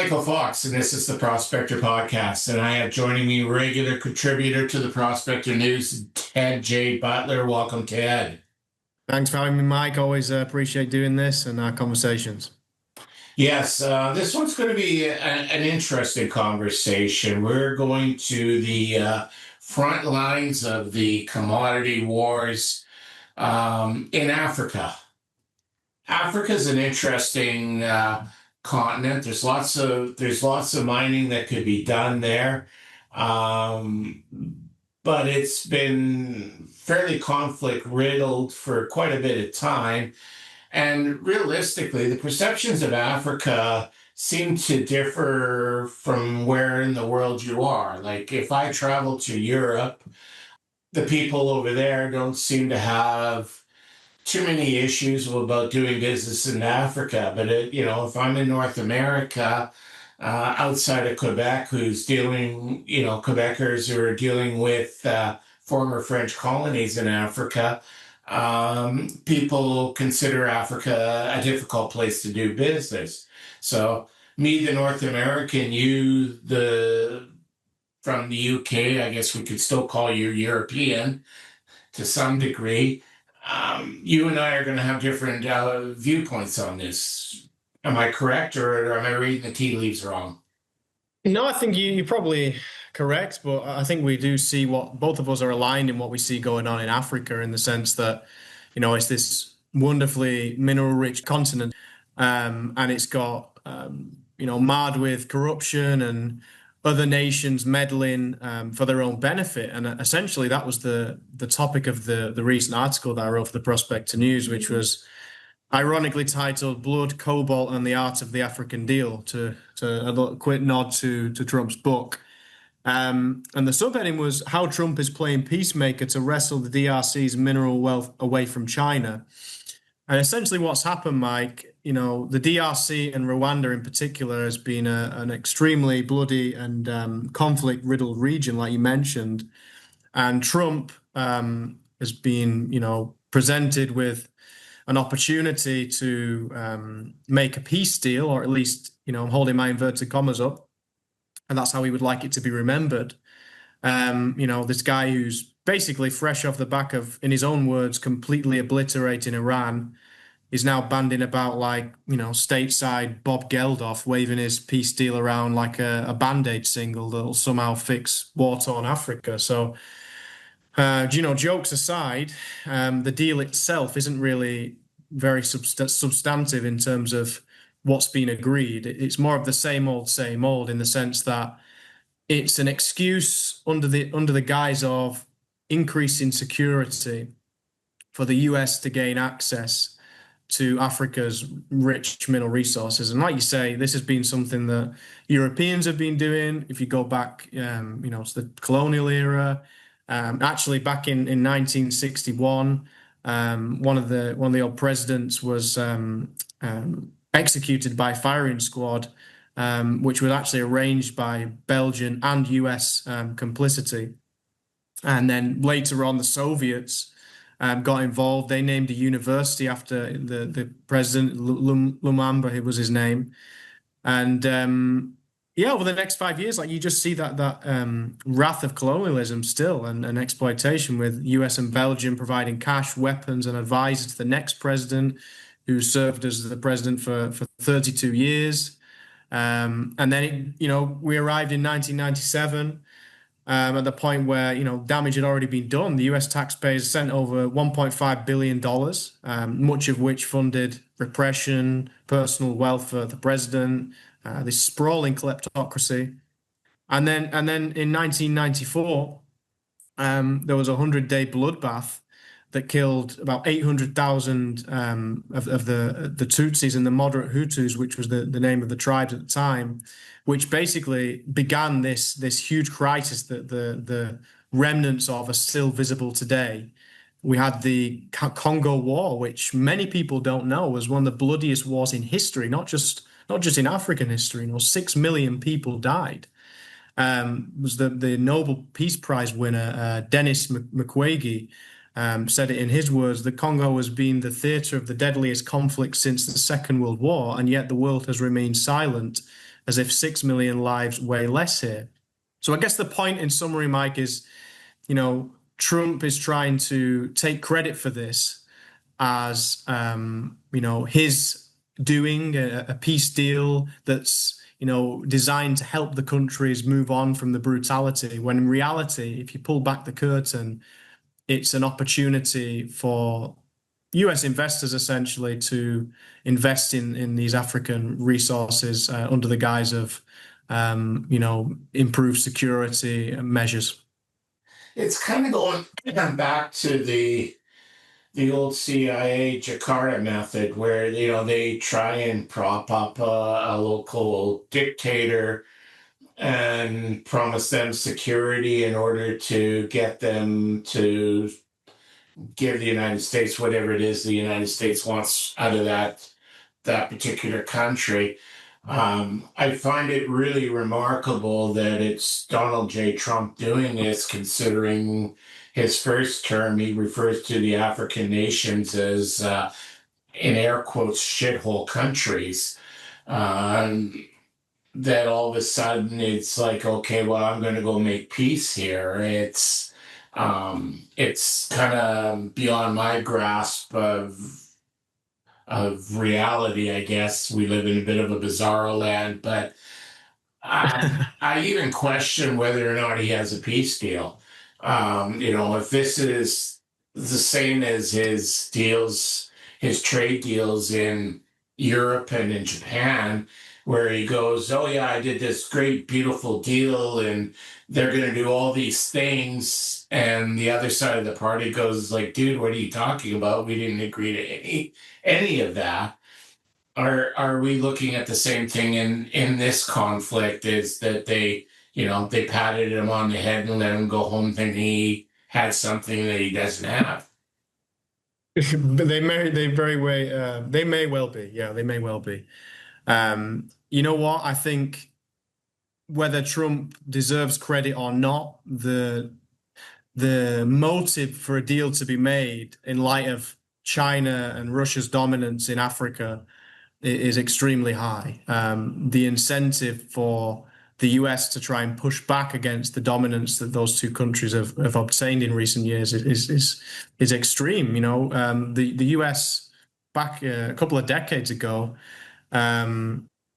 Michael Fox, and this is the Prospector Podcast. And I have joining me regular contributor to the Prospector News, Ted J Butler. Welcome, Ted. Thanks for having me, Mike. Always appreciate doing this and our conversations. Yes, this one's going to be an interesting conversation. We're going to the front lines of the commodity wars in Africa. Africa is an interesting continent. There's lots of mining that could be done there, but it's been fairly conflict riddled for quite a bit of time. And realistically, the perceptions of Africa seem to differ from where in the world you are. Like if I travel to Europe, the people over there don't seem to have too many issues about doing business in Africa. But if I'm in North America, outside of Quebec, Quebecers who are dealing with former French colonies in Africa, people consider Africa a difficult place to do business. So me, the North American, from the UK, I guess we could still call you European to some degree. You and I are going to have different viewpoints on this. Am I correct, or am I reading the tea leaves wrong? No, I think you're probably correct, but I think we do see what both of us are aligned in what we see going on in Africa, in the sense that, it's this wonderfully mineral-rich continent, and it's got, marred with corruption and other nations meddling for their own benefit. And essentially that was the topic of the recent article that I wrote for the Prospector News, which was ironically titled "Blood, Cobalt and the Art of the African Deal," to a little quick nod to Trump's book. And the subheading was "How Trump is Playing Peacemaker to Wrestle the DRC's Mineral Wealth Away from China." And essentially what's happened, Mike, the DRC and Rwanda in particular has been an extremely bloody and conflict-riddled region, like you mentioned. And Trump has been, presented with an opportunity to make a peace deal, or at least, I'm holding my inverted commas up, and that's how he would like it to be remembered. This guy who's basically fresh off the back of, in his own words, completely obliterating Iran, is now banding about like, stateside Bob Geldof, waving his peace deal around like a Band-Aid single that'll somehow fix war-torn Africa. So, jokes aside, the deal itself isn't really very substantive in terms of what's been agreed. It's more of the same old, in the sense that it's an excuse under the guise of increasing security for the US to gain access to Africa's rich mineral resources. And like you say, this has been something that Europeans have been doing. If you go back, to the colonial era, actually back in 1961, one of the old presidents was executed by firing squad, which was actually arranged by Belgian and US complicity. And then later on, the Soviets got involved. They named a university after the president, Lumumba, who was his name. And over the next 5 years, like you just see that wrath of colonialism still and exploitation, with US and Belgium providing cash, weapons, and advisors to the next president, who served as the president for 32 years. And then, we arrived in 1997. At the point where, damage had already been done. The US taxpayers sent over $1.5 billion, much of which funded repression, personal wealth for the president, this sprawling kleptocracy. And then in 1994, there was a 100-day bloodbath that killed about 800,000 of the Tutsis and the moderate Hutus, which was the name of the tribes at the time, which basically began this huge crisis that the remnants of are still visible today. We had the Congo War, which many people don't know was one of the bloodiest wars in history, not just in African history. 6 million people died. Was the Nobel Peace Prize winner, Denis Mukwege, said it in his words: "The Congo has been the theater of the deadliest conflict since the Second World War, and yet the world has remained silent as if 6 million lives weigh less here. So I guess the point in summary, Mike, is, Trump is trying to take credit for this as, his doing a peace deal that's, designed to help the countries move on from the brutality, when in reality, if you pull back the curtain, it's an opportunity for US investors essentially to invest in these African resources under the guise of, improved security measures. It's kind of going back to the old CIA Jakarta method, where they try and prop up a local dictator and promise them security in order to get them to give the United States whatever it is the United States wants out of that particular country. I find it really remarkable that it's Donald J. Trump doing this, considering his first term, he refers to the African nations as, in air quotes, shithole countries. Um, that all of a sudden it's like, okay, well, I'm going to go make peace here. It's kind of beyond my grasp of reality, I guess. We live in a bit of a bizarro land, but I even question whether or not he has a peace deal. If this is the same as his trade deals in Europe and in Japan, where he goes, "Oh yeah, I did this great, beautiful deal, and they're going to do all these things," and the other side of the party goes, "Like, dude, what are you talking about? We didn't agree to any of that." Are we looking at the same thing in this conflict? Is that they patted him on the head and let him go home thinking he had something that he doesn't have? But they may well be. Yeah, they may well be. You know what? I think whether Trump deserves credit or not, the motive for a deal to be made in light of China and Russia's dominance in Africa is extremely high. The incentive for the US to try and push back against the dominance that those two countries have obtained in recent years is extreme. The US back a couple of decades ago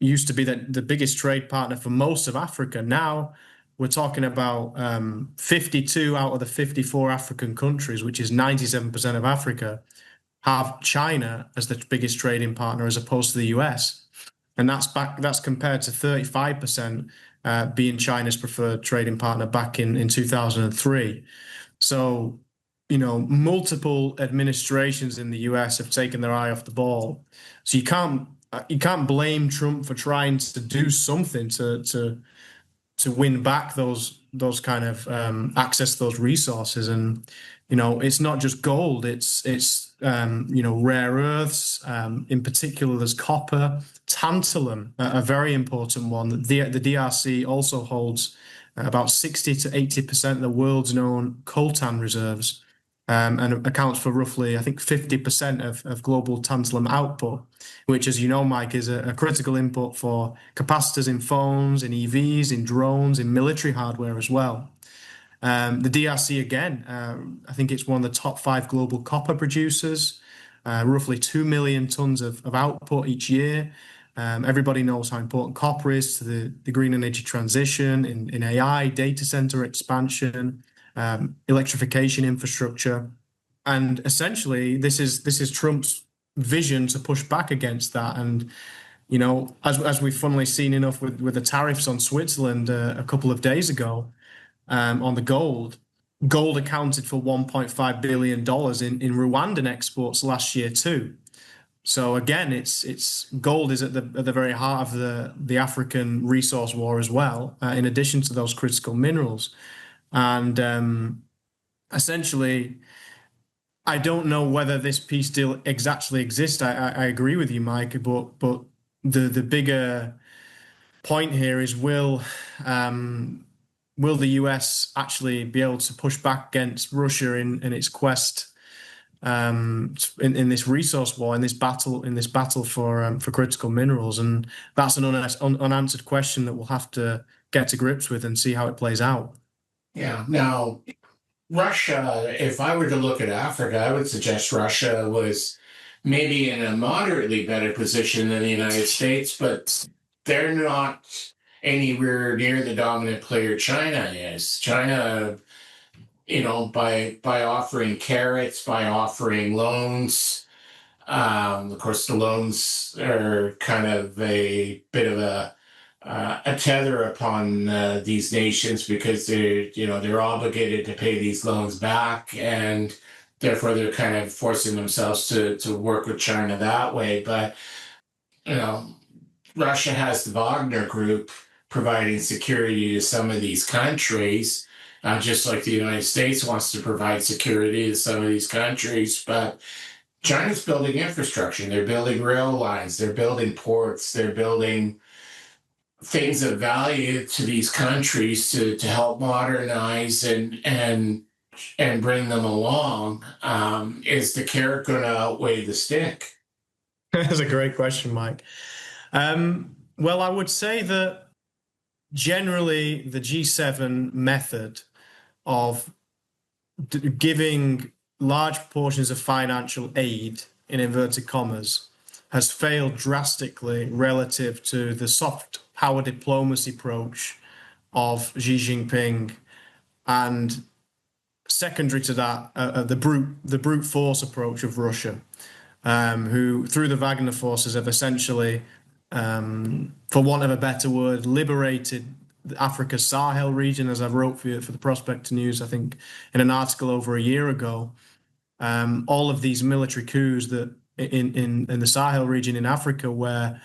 used to be the biggest trade partner for most of Africa. Now we're talking about 52 out of the 54 African countries, which is 97% of Africa, have China as the biggest trading partner as opposed to the US. And that's compared to 35% being China's preferred trading partner back in 2003. So, multiple administrations in the US have taken their eye off the ball. So you can't blame Trump for trying to do something to win back those kind of access to those resources. And it's not just gold, it's rare earths, in particular there's copper, tantalum, a very important one. The DRC also holds about 60 to 80% of the world's known coltan reserves, and accounts for roughly, I think, 50% of global tantalum output, which, as you know, Mike, is a critical input for capacitors in phones, in EVs, in drones, in military hardware as well. The DRC, again, I think it's one of the top 5 global copper producers, roughly 2 million tons of output each year. Everybody knows how important copper is to the green energy transition, in AI, data center expansion, electrification infrastructure. And essentially, this is Trump's vision to push back against that. And as we've funnily seen enough with the tariffs on Switzerland a couple of days ago, on the gold accounted for $1.5 billion in Rwandan exports last year too. So again, it's gold is at the very heart of the African resource war as well, in addition to those critical minerals. And essentially, I don't know whether this peace deal exactly exists. I agree with you, Mike, but the bigger point here is will the US actually be able to push back against Russia in its quest in this resource war, in this battle for critical minerals, and that's an unanswered question that we'll have to get to grips with and see how it plays out. Yeah. Now, Russia, if I were to look at Africa, I would suggest Russia was maybe in a moderately better position than the United States, but they're not anywhere near the dominant player China is. China, by offering carrots, by offering loans. Of course, the loans are kind of a bit of a tether upon these nations because they're obligated to pay these loans back, and therefore they're kind of forcing themselves to work with China that way. But you know, Russia has the Wagner Group providing security to some of these countries, just like the United States wants to provide security to some of these countries. But China's building infrastructure. They're building rail lines. They're building ports. They're building things of value to these countries to help modernize and bring them along. Is the carrot going to outweigh the stick? That's a great question, Mike. Well, I would say that generally the G7 method of giving large portions of financial aid, in inverted commas, has failed drastically relative to the soft power diplomacy approach of Xi Jinping, and secondary to that, the brute force approach of Russia, who through the Wagner forces have essentially, for want of a better word, liberated Africa's Sahel region, as I wrote for the Prospect News, I think, in an article over a year ago. All of these military coups that in the Sahel region in Africa, where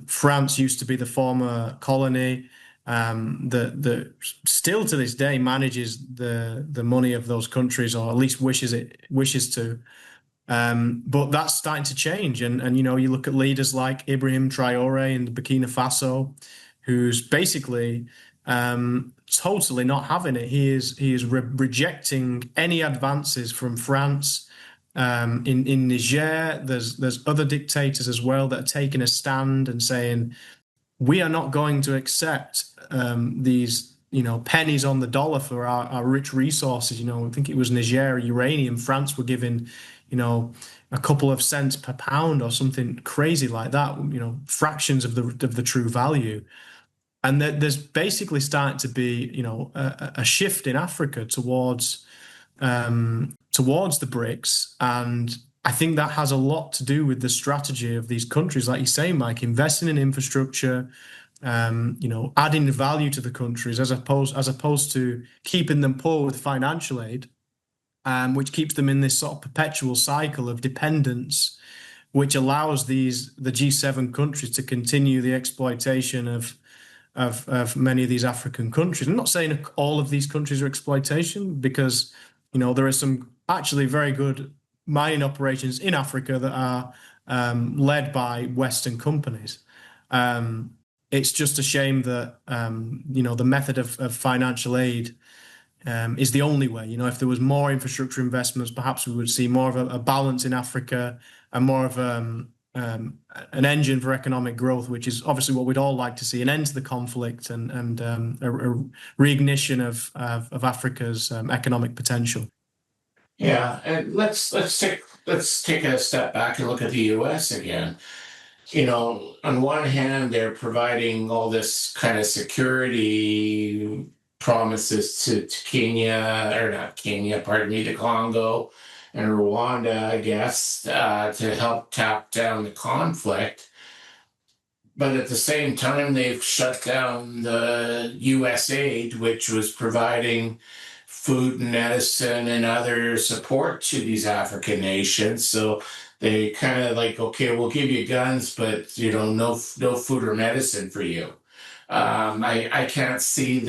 France used to be the former colony, that still to this day manages the money of those countries, or at least wishes to. But that's starting to change, and you look at leaders like Ibrahim Traore in Burkina Faso, who's basically totally not having it. He is rejecting any advances from France. In Niger, there's other dictators as well that are taking a stand and saying we are not going to accept these pennies on the dollar for our rich resources. I think it was Niger uranium. France were giving a couple of cents per pound or something crazy like that. Fractions of the true value. And there's basically starting to be, a shift in Africa towards the BRICS, and I think that has a lot to do with the strategy of these countries, like you say, Mike, investing in infrastructure, adding value to the countries as opposed to keeping them poor with financial aid, which keeps them in this sort of perpetual cycle of dependence, which allows the G7 countries to continue the exploitation of many of these African countries. I'm not saying all of these countries are exploitation, because there are some actually very good mining operations in Africa that are led by Western companies. It's just a shame that the method of financial aid is the only way. If there was more infrastructure investments, perhaps we would see more of a balance in Africa and more of an engine for economic growth, which is obviously what we'd all like to see, an end to the conflict and a reignition of Africa's economic potential. Yeah, and let's take a step back and look at the U.S. again. On one hand, they're providing all this kind of security promises to Kenya, or not Kenya, pardon me, to Congo and Rwanda, I guess, to help tap down the conflict. But at the same time, they've shut down the U.S. aid, which was providing food and medicine and other support to these African nations. So they kind of like, okay, we'll give you guns, but no food or medicine for you. I can't see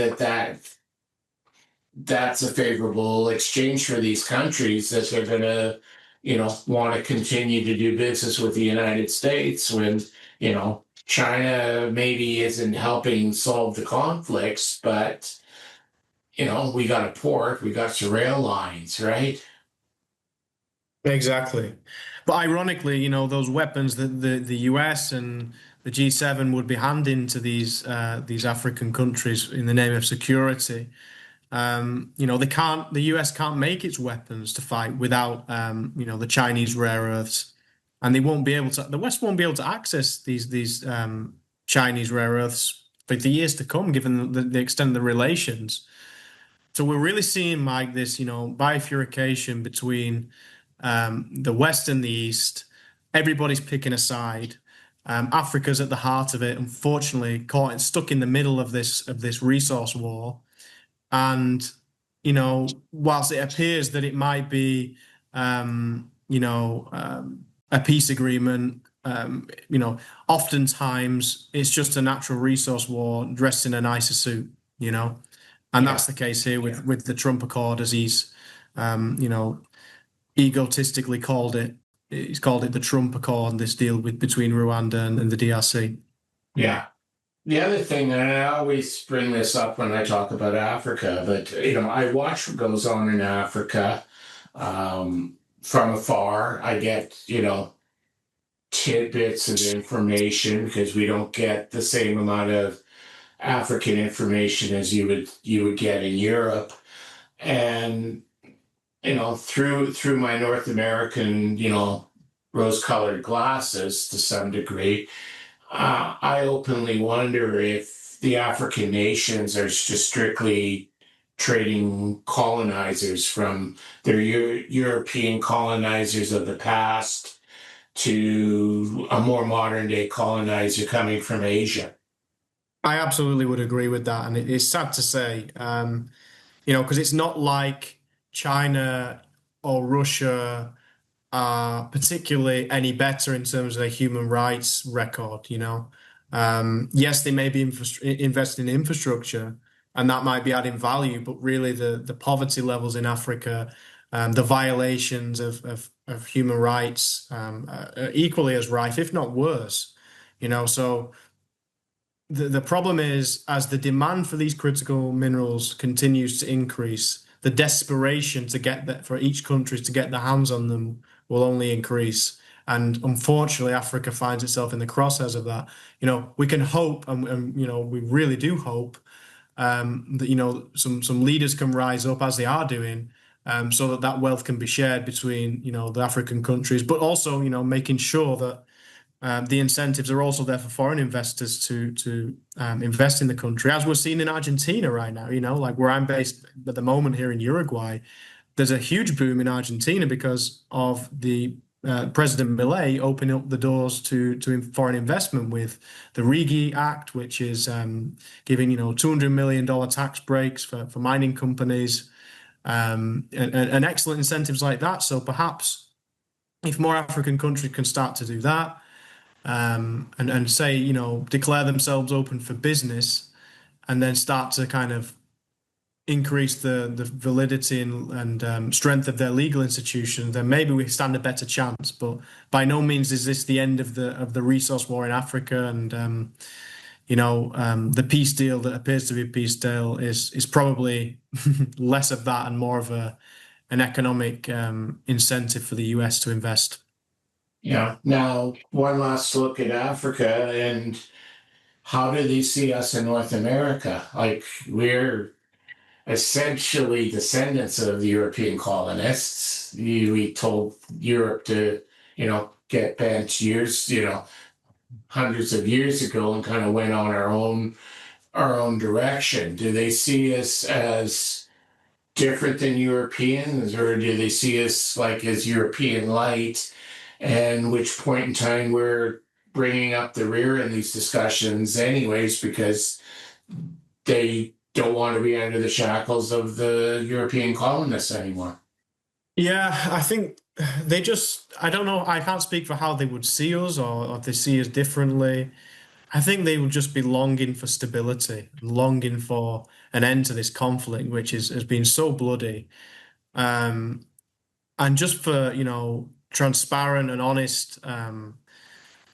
that's a favorable exchange for these countries, that they're going to, want to continue to do business with the United States when, China maybe isn't helping solve the conflicts, but, we got a port, we got some rail lines, right? Exactly. But ironically, those weapons that the US and the G7 would be handing to these African countries in the name of security. They can't. The US can't make its weapons to fight without, the Chinese rare earths, and they won't be able to. The West won't be able to access these Chinese rare earths for the years to come, given the extent of the relations. So we're really seeing, Mike, this, bifurcation between the West and the East. Everybody's picking a side. Africa's at the heart of it, unfortunately, caught stuck in the middle of this resource war. And, whilst it appears that it might be, a peace agreement, oftentimes it's just a natural resource war dressed in a nicer suit, you know. And Yeah. that's the case here with the Trump Accord, as he's, you know, egotistically called it. He's called it the Trump Accord, this deal between Rwanda and the DRC. Yeah. The other thing, and I always bring this up when I talk about Africa, but I watch what goes on in Africa from afar. I get tidbits of information because we don't get the same amount of African information as you would get in Europe, and through my North American rose-colored glasses to some degree. I openly wonder if the African nations are just strictly trading colonizers from their European colonizers of the past to a more modern day colonizer coming from Asia. I absolutely would agree with that, and it's sad to say, because it's not like China or Russia are particularly any better in terms of their human rights record. Yes, they may be investing in infrastructure, and that might be adding value, but really the poverty levels in Africa, the violations of human rights, are equally as rife, if not worse. So the problem is, as the demand for these critical minerals continues to increase, the desperation to get that for each country to get their hands on them will only increase. And unfortunately, Africa finds itself in the crosshairs of that. We can hope, and we really do hope that some leaders can rise up as they are doing, so that wealth can be shared between the African countries, but also making sure that the incentives are also there for foreign investors to invest in the country, as we're seeing in Argentina right now. Like where I'm based at the moment here in Uruguay, there's a huge boom in Argentina because of the President Milei opening up the doors to foreign investment with the RIGI Act, which is giving $200 million tax breaks for mining companies, and excellent incentives like that. So perhaps if more African countries can start to do that, and say, declare themselves open for business, and then start to kind of increase the validity and strength of their legal institutions, then maybe we stand a better chance. But by no means is this the end of the resource war in Africa. And the peace deal that appears to be a peace deal is probably less of that and more of an economic incentive for the US to invest. Yeah. Now, one last look at Africa and how do they see us in North America? Like we're essentially descendants of the European colonists. We told Europe to, get bent years, hundreds of years ago and kind of went on our own direction. Do they see us as different than Europeans, or do they see us like as European light? And which point in time we're bringing up the rear in these discussions, anyways, because they don't want to be under the shackles of the European colonists anymore. Yeah, I think I don't know, I can't speak for how they would see us or if they see us differently. I think they would just be longing for stability, longing for an end to this conflict, which has been so bloody. Um, and just for, transparent and honest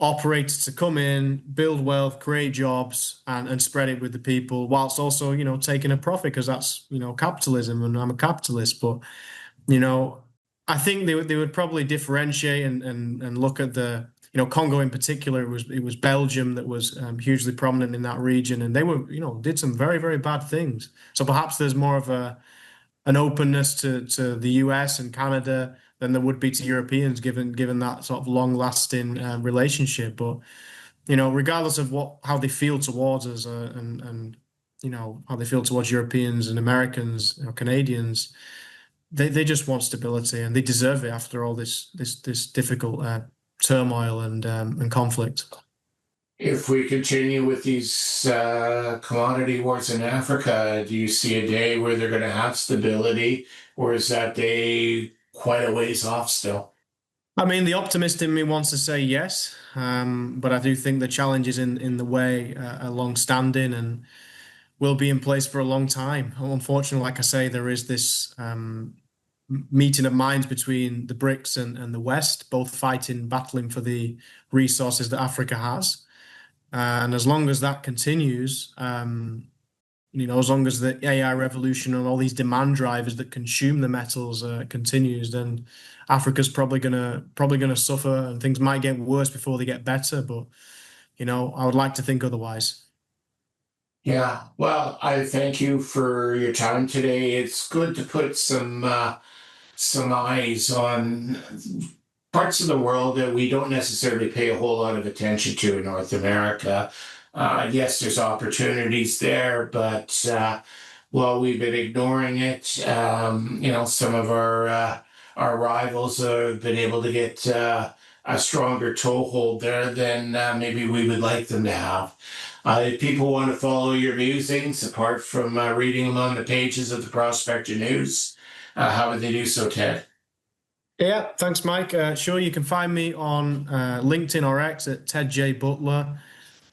operators to come in, build wealth, create jobs, and spread it with the people, whilst also, taking a profit, because that's, capitalism, and I'm a capitalist. But, you know, I think they would probably differentiate and look at the, Congo in particular. It was Belgium that was hugely prominent in that region, and they were, did some very, very bad things. So perhaps there's more of an openness to the US and Canada than there would be to Europeans, given that sort of long lasting relationship. But regardless of how they feel towards us, and how they feel towards Europeans and Americans, Canadians, they just want stability, and they deserve it after all this difficult turmoil and conflict. If we continue with these commodity wars in Africa, do you see a day where they're going to have stability, or is that day quite a ways off still? I mean, the optimist in me wants to say yes, but I do think the challenges in the way are long-standing and will be in place for a long time. Unfortunately, like I say, there is this meeting of minds between the BRICS and the West, both fighting, battling for the resources that Africa has. And as long as that continues, as long as the AI revolution and all these demand drivers that consume the metals continues, then Africa's probably gonna suffer, and things might get worse before they get better. But I would like to think otherwise. Yeah, well, I thank you for your time today. It's good to put some eyes on parts of the world that we don't necessarily pay a whole lot of attention to in North America. Yes, there's opportunities there, but while we've been ignoring it, some of our rivals have been able to get a stronger toehold there than maybe we would like them to have. If people want to follow your musings, apart from reading them on the pages of the Prospector News, how would they do so, Ted? Yeah, thanks, Mike. Sure, you can find me on LinkedIn or X at Ted J Butler.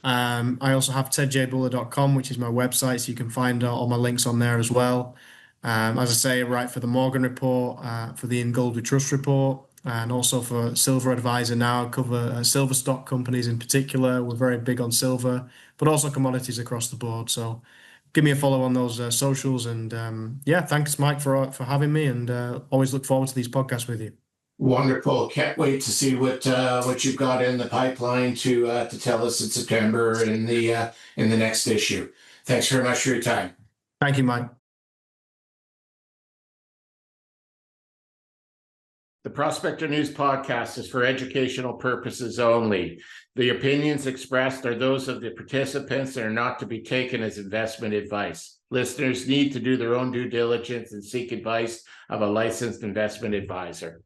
I also have tedjbutler.com, which is my website, so you can find all my links on there as well. As I say, I write for the Morgan Report, for the In Gold We Trust Report, and also for Silver Advisor now. I cover silver stock companies in particular. We're very big on silver, but also commodities across the board. So give me a follow on those socials. And yeah, thanks, Mike, for having me, and always look forward to these podcasts with you. Wonderful. Can't wait to see what you've got in the pipeline to tell us in September in the next issue. Thanks very much for your time. Thank you, Mike. The Prospector News podcast is for educational purposes only. The opinions expressed are those of the participants and are not to be taken as investment advice. Listeners need to do their own due diligence and seek advice of a licensed investment advisor.